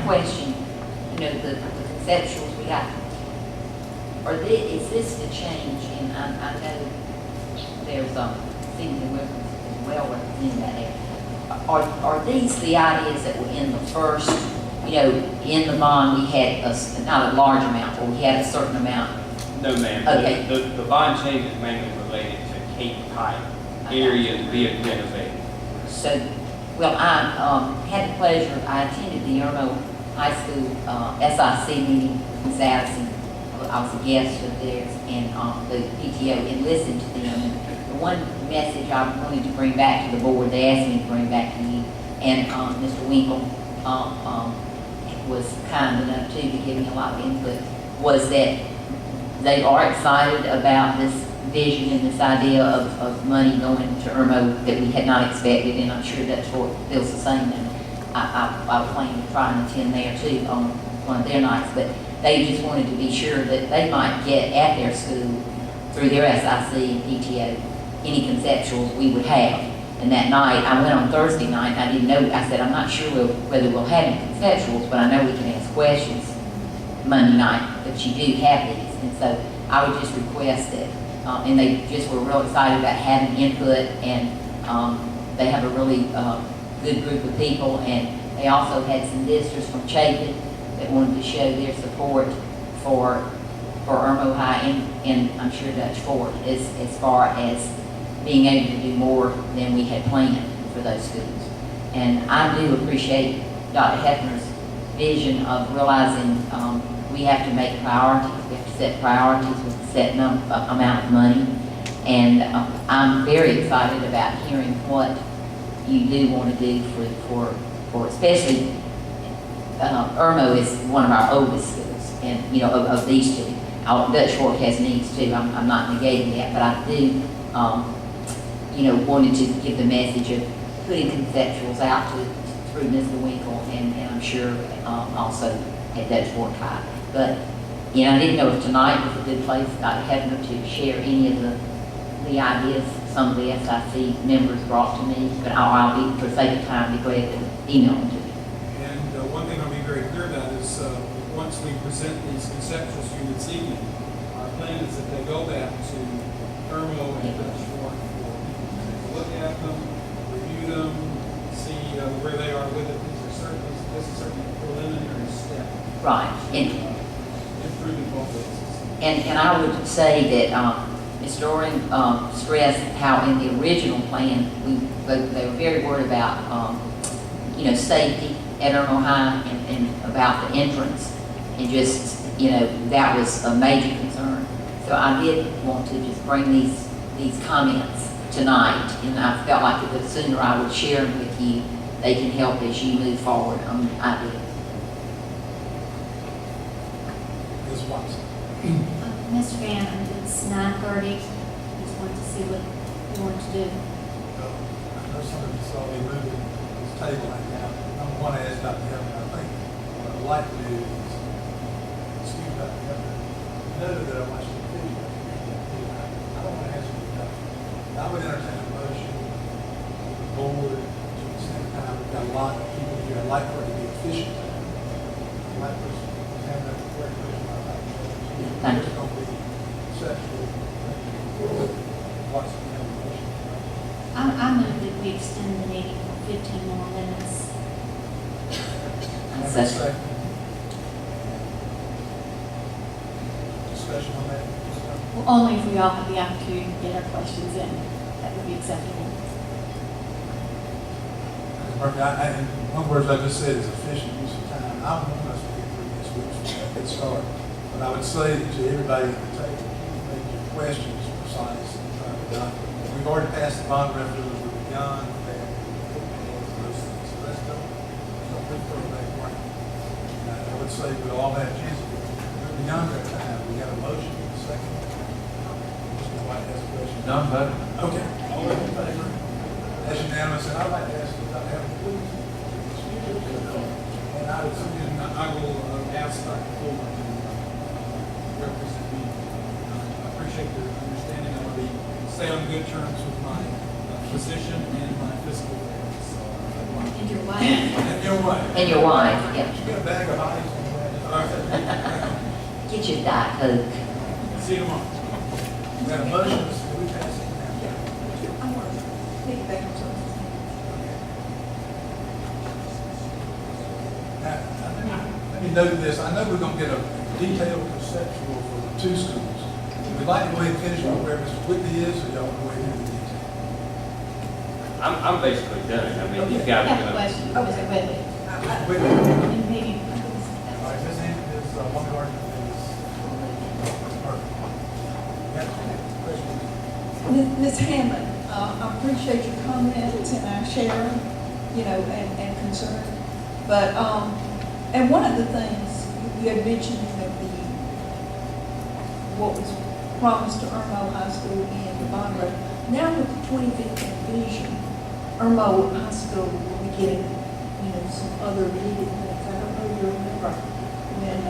question, the conceptuals we got, is this the change in, I know there's Stephen and Wilkins as well representing that area. Are these the ideas that were in the first, in the bond we had not a large amount, but we had a certain amount? No, ma'am. Okay. The bond change is mainly related to Cape type areas being renovated. So, well, I had the pleasure, I attended the Irmo High School SIC meeting in Addison. I was a guest of theirs and the PTO and listened to them. And the one message I wanted to bring back to the board, they asked me to bring back to you, and Mr. Winkle was kind enough too to give me a lot of input, was that they are excited about this vision and this idea of money going to Irmo that we had not expected, and I'm sure Dutch Fork feels the same. And I plan to try and attend there too on one of their nights, but they just wanted to be sure that they might get at their school through their SIC and PTO any conceptuals we would have. And that night, I went on Thursday night, and I didn't know, I said, I'm not sure whether we'll have any conceptuals, but I know we can ask questions Monday night, but you do have these. And so I would just request that, and they just were real excited about having input, and they have a really good group of people, and they also had some visitors from Chapin that wanted to show their support for Irmo High and I'm sure Dutch Fork as far as being able to do more than we had planned for those schools. And I do appreciate Dr. Hefner's vision of realizing we have to make priorities. We have to set priorities with a set amount of money. And I'm very excited about hearing what you do want to do for especially Irmo is one of our oldest schools, and of these two. Dutch Fork has needs too. I'm not negating that, but I do wanted to give the message of putting conceptuals out through Mr. Winkle, and I'm sure also at Dutch Fork High. But I didn't know if tonight was a good place, Dr. Hefner, to share any of the ideas some of the SIC members brought to me, but I'll be, for sake of time, be glad to email them to you. And one thing I'll be very clear about is once we present these conceptuals to you this evening, our plan is that they go back to Irmo and Dutch Fork for people to take a look at them, review them, see where they are with it. This is certainly a preliminary step. Right. Improving both places. And I would say that Ms. Doran stressed how in the original plan, they were very worried about safety at Irmo High and about the entrance, and just, that was a major concern. So I did want to just bring these comments tonight, and I felt like the sooner I would share them with you, they can help as you move forward on ideas. Ms. Watson. Mr. Van, it's 9:30. Just wanted to see what you want to do. I know some of you saw me moving this table right now. I want to ask Dr. Hefner, I think what I'd like to do is, excuse Dr. Hefner, know that I watched the video. I don't want to ask you nothing. I would entertain a motion of the board to extend time. We've got a lot of people here. I'd like for it to be efficient. I'd like for us to have that correct question. Thank you. It's going to be sexual. What's the motion? I move that we extend the meeting for 15 more minutes. Second. Discussion on that? Well, only if we all have the opportunity to get our questions in. That would be acceptable. In one word I just said is efficient use of time. I want us to get through this week, a good start. But I would say to everybody at the table, make your questions precise and try to done. We've already passed the bond referendum, we're beyond that. So let's don't look for that point. I would say with all that chance, we're beyond that time. We got a motion, a second. Mr. White has a question. None voted. Okay. All in favor? That's unanimous, and I'd like to ask you about having please. And I will ask Dr. Fuller to represent me. I appreciate your understanding. I want to stay on good terms with my physician and my physical therapist. And your wife. your wife. And your wife, yeah. You got a bag of ice on that. Get your Diet Coke. See you tomorrow. We got a motion, so we pass it now. I want to piggyback on something. Let me note this, I know we're gonna get a detailed conceptual for the two schools. We'd like to go ahead and finish with where Mr. Whitney is, so y'all can go ahead and do the detail. I'm basically done. I mean, these I guys have are a gonna. question, Mr. Whitley. Mr. Whitney, all And maybe, right, Ms. Hammond is, one part is, perfect. Yeah, questions? Ms. Hammond, I appreciate your comments and I share them, and concern. But, and one of the things you had mentioned that what was promised to Irmo High School and the bond rate. Now with the 2015 vision, Irmo High School will be getting, some other needed things. I don't know if you remember when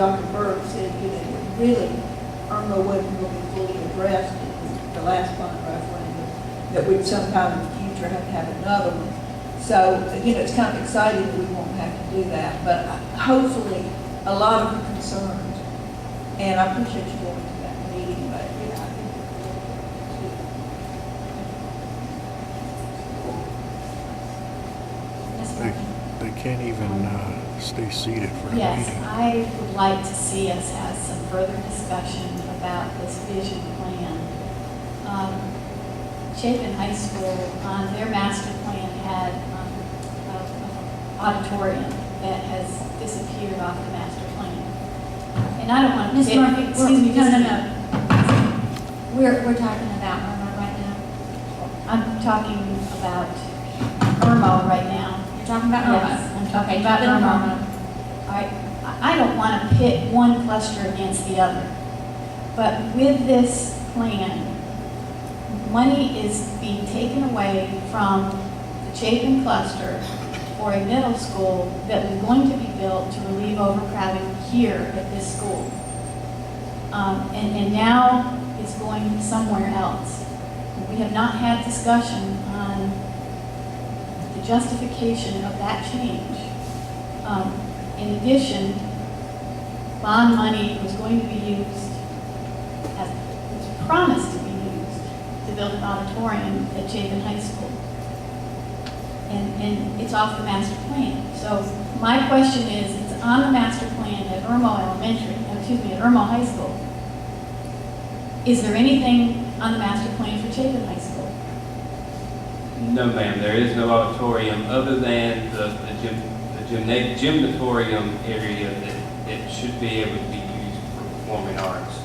Dr. Berg said, really, Irmo wasn't really fully addressed in the last bond referendum, that we'd sometime in the future have to have another one. So, it's kind of exciting that we won't have to do that, but hopefully a lot of the concerns, and I appreciate you going to that meeting, but, I think Ms. They, Murphy? they can't even stay seated for the Yes, meeting. I would like to see us have some further discussion about this vision plan. Chapin High School, their master plan had an auditorium that has disappeared off the master plan. And I don't want to. Ms. Murphy, Excuse me, no. We're talking about Irma right now. I'm talking about Irmo right now. You're talking about Irma? Yes, I'm talking Okay, about keep it on Irmo. Irma. All right, I don't want to pit one cluster against the other. But with this plan, money is being taken away from the Chapin cluster for a middle school that was going to be built to relieve overcrowding here at this school. And now it's going somewhere else. We have not had discussion on the justification of that change. In addition, bond money was going to be used, as it was promised to be used, to build an auditorium at Chapin High School. And it's off the master plan. So my question is, it's on the master plan at at Irmo High School. Is there anything on the master plan for Chapin High School? No, ma'am, there is no auditorium other than the gymnatorium area that should be able to be used for performing arts.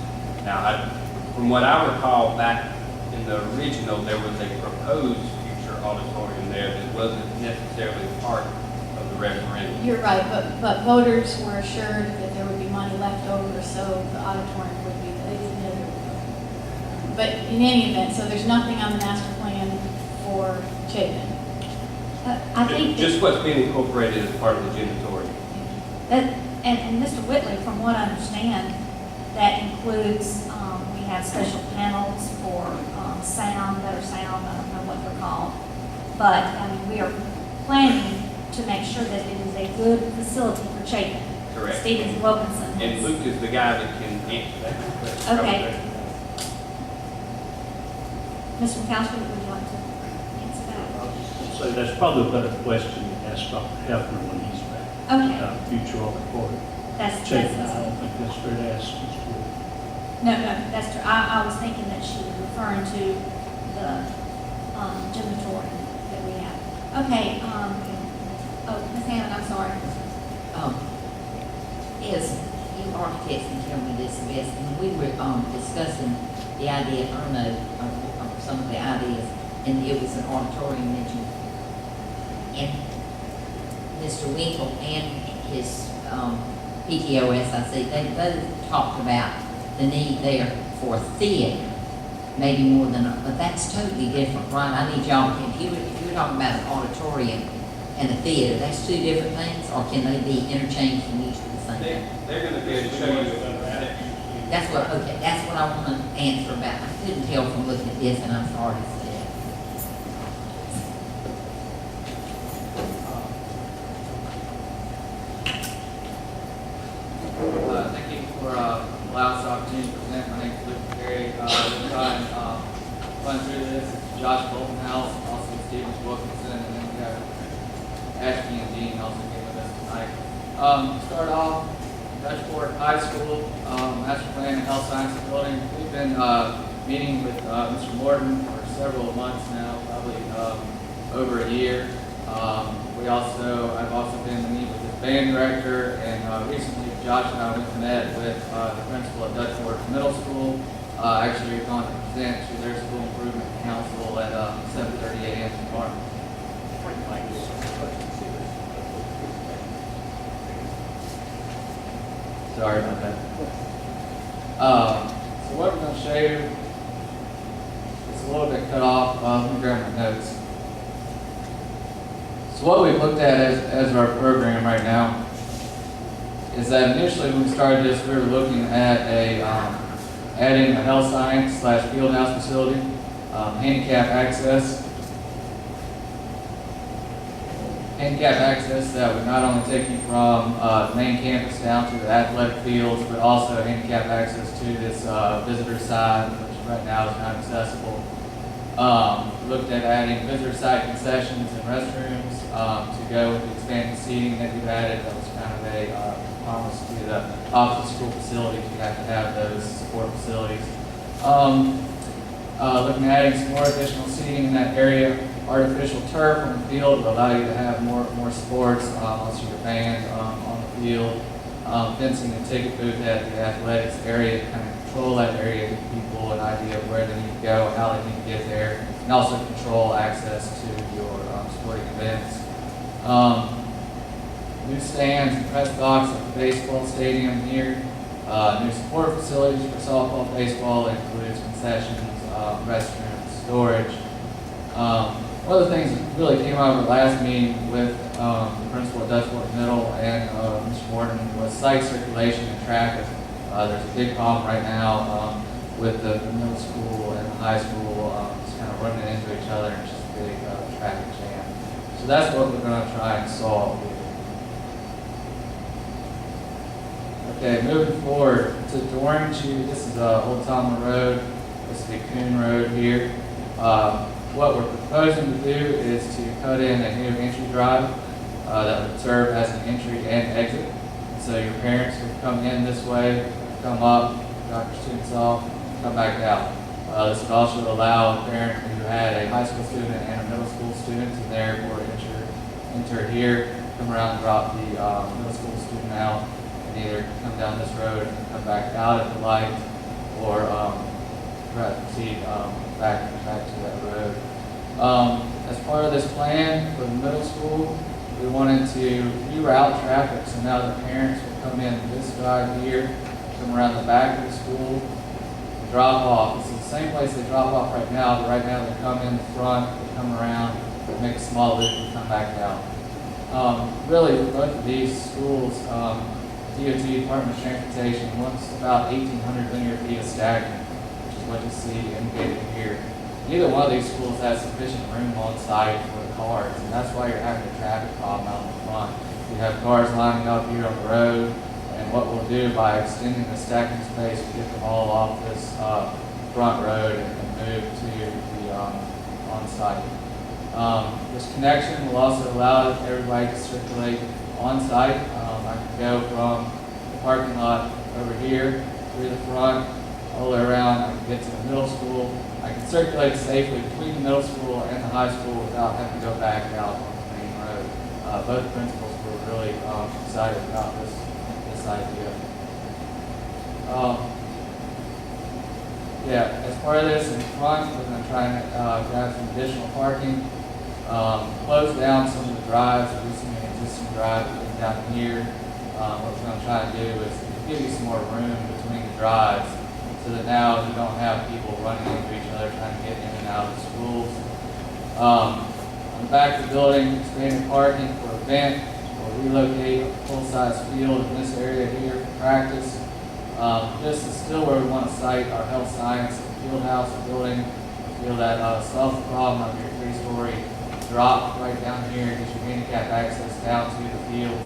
Now, from what I recall back in the original, there was a proposed future auditorium there that wasn't necessarily part of the referendum. You're right, but voters were assured that there would be money left over, so the auditorium would be there. But in any event, so there's nothing on the master plan for Chapin. I think Just what's being incorporated as part of the gymnatorium. that, and Mr. Whitley, from what I understand, that includes, we have special panels for sound, better sound, I don't know what they're called. But, we are planning to make sure that it is a good facility for Chapin. Correct. Stephen Wilkinson. And Luke is the guy that can answer that question. Okay. Mr. McCosker, would you like to answer that? So that's probably a better question to ask Dr. Hefner when he's back. Okay, Future auditorium. that's, Chapin, I don't think that's fair to ask Mr. Wood. no, that's true. I was thinking that she was referring to the gymnatorium that we have. Okay, Ms. Hammond, I'm sorry. Yes, you architects can tell me this best. When we were discussing the idea of Irma, some of the ideas, and it was an auditorium mentioned, and Mr. Winkle and his PTOSIC, they both talked about the need there for a theater, maybe more than but that's totally different, right? I need y'all, if you were talking about an auditorium and a theater, that's two different things, or can they be interchanged and used for the same thing? They're going to be able to show you. That's what I want to answer about. I couldn't tell from looking at this, and I'm sorry to say it. Start off, Dutch Fork High School, Master Plan and Health Science Building. We've been meeting with Mr. Morton for several months now, probably over a year. I've also been meeting with the band director, and recently Josh and I went and met with the principal of Dutch Fork Middle School. Actually, we're going to present to their school improvement council at 7:30 a.m. tomorrow. Sorry about that. So what we're going to show you, it's a little bit cut off. Let me grab my notes. So what we've looked at as our program right now is that initially when we started this, we were looking at adding a health science / field house facility, handicap access. Handicap access that would not only take you from the main campus down to the athletic fields, but also handicap access to this visitor side, which right now is not accessible. Looked at adding visitor side concessions and restrooms to go with the expanded seating that we've added. That was kind of a promise to the office school facilities. You have to have those support facilities. Looking at adding some more additional seating in that area. Artificial turf on the field will allow you to have more sports, also your band on the field. Fencing and ticket booth at the athletics area to kind of control that area, give people an idea of where they need to go, how they need to get there, and also control access to your sporting events. New stands and press box at the baseball stadium here. New support facilities for softball, baseball. It includes concessions, restrooms, storage. One of the things that really came out of the last meeting with the principal at Dutch Fork Middle and Mr. Morton was site circulation and traffic. There's a big problem right now with the middle school and the high school just kind of running into each other, and it's just a big traffic jam. So that's what we're going to try and solve here. Okay, moving forward to Dorange, this is Old Tomlin Road. This is the Coon Road here. What we're proposing to do is to cut in a new entry drive that would serve as an entry and exit. So your parents would come in this way, come up, drop your students off, come back out. This would also allow a parent who had a high school student and a middle school student to therefore enter here, come around and drop the middle school student out, and either come down this road and come back out at the light, or proceed back to that road. As part of this plan for the middle school, we wanted to reroute traffic, so now the parents will come in this drive here, come around the back of the school, drop off. This is the same place they drop off right now, but right now they come in the front, they come around, they make a small loop and come back out. Really, both of these schools, DOT, Department of Transportation, wants about 1,800 linear feet of stacking, which is what you see indicated here. Neither one of these schools has sufficient room on site for the cars, and that's why you're having a traffic problem out in front. You have cars lining up here on the road, and what we'll do by extending the stacking space, we get them all off this front road and move to the on-site. This connection will also allow everybody to circulate on-site. I can go from the parking lot over here through the front, all the way around. I can get to the middle school. I can circulate safely between the middle school and the high school without having to go back out on the main road. Both principals were really excited about this idea. As part of this in front, we're going to try and grab some additional parking, close down some of the drives, reducing an existing drive down here. What we're going to try and do is give you some more room between the drives, so that now you don't have people running into each other trying to get in and out of the schools. On the back of the building, expanded parking for event, or relocate a full-size field in this area here for practice. This is still where we want to site our health science field house building. Feel that solves the problem of your 3-story drop right down here, gives you handicap access down to the field.